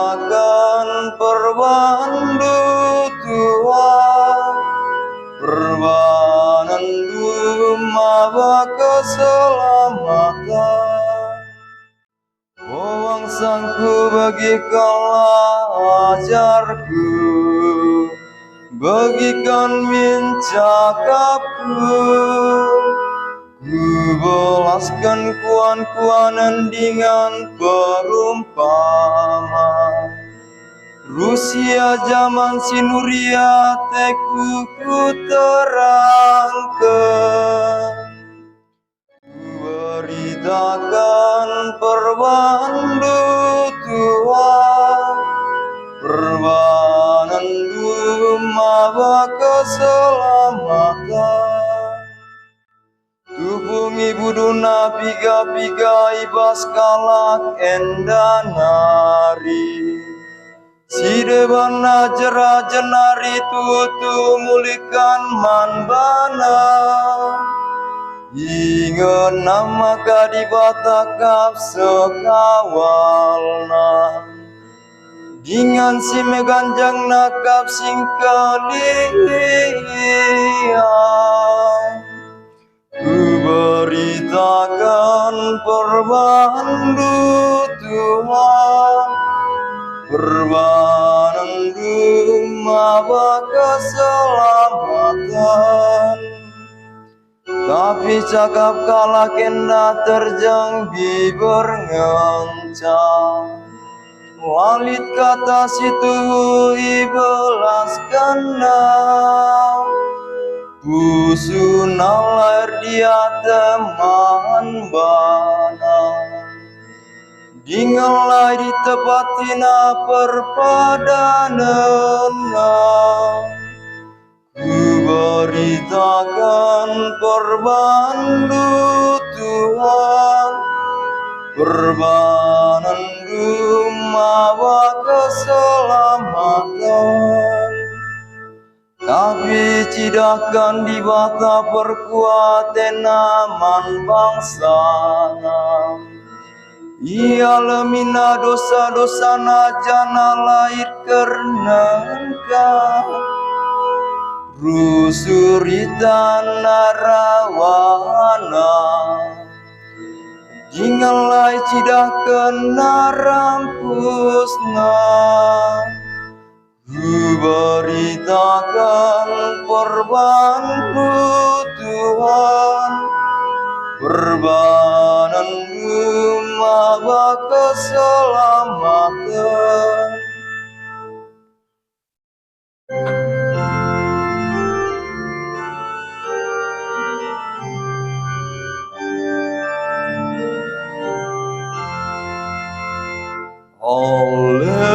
beritakan perbandu Tuhan, perbandu mawa keselamatan. Wawangsangku bagikanlah ajarku, bagikan mencakapku, ku belaskan kuan-kuanan dengan perumpamaan. Rusia zaman sinuria teku ku terangkan, beritakan perbandu Tuhan, perbandu mawa keselamatan. Tu bumi buduna piga-piga ibas kalak endanari, si debana jera jenari tutu mulikan manbana. Ingat nama kadibatakap sekawalna, dengan si meganjang nakap singkalian. Ku beritakan perbandu Tuhan, perbandu mawa keselamatan. Tapi cakap kalah kena terjang bibir ngencang, lalit kata situ ibelas kena, busu nalar dia teman bana, dingalai di tepatina perpadanana. Ku beritakan perbandu Tuhan, perbandu mawa keselamatan. Tapi cidahkan di bata perkuatan aman bangsana, ia lemina dosa-dosa najana lahir karena engkau. Rusurita narawana, jingalai cidahkan narampusna. Ku beritakan perbandu Tuhan, perbandu mawa keselamatan.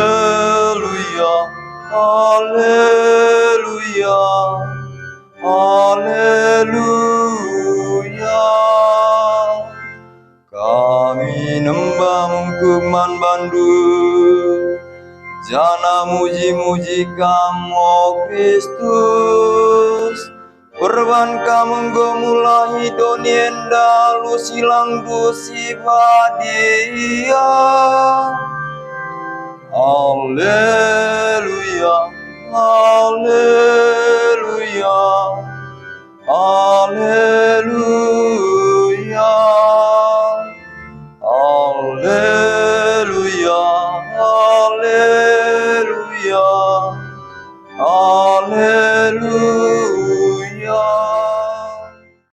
Haleluya, haleluya, haleluya. Kami nembah mungkuman bandu, jana muji-muji kamu Kristus. Perban kamu gemulahi donienda lu silang dusi badia. Haleluya, haleluya, haleluya, haleluya, haleluya, haleluya.